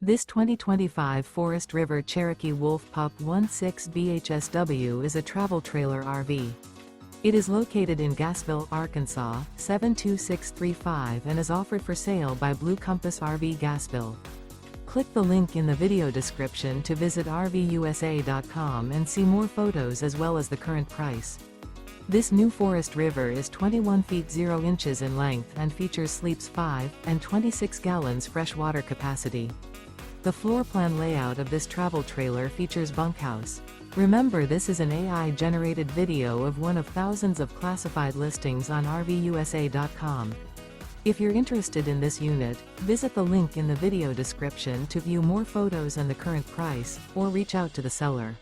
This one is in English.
This 2025 Forest River Cherokee Wolf Pup 16 BHSW is a travel trailer RV. It is located in Gassville, Arkansas, 72635 and is offered for sale by Blue Compass RV Gassville. Click the link in the video description to visit RVUSA.com and see more photos as well as the current price. This new Forest River is 21 feet 0 inches in length and features sleeps 5 and 26 gallons fresh water capacity. The floor plan layout of this travel trailer features bunkhouse. Remember, this is an AI-generated video of one of thousands of classified listings on RVUSA.com. If you're interested in this unit, visit the link in the video description to view more photos and the current price, or reach out to the seller.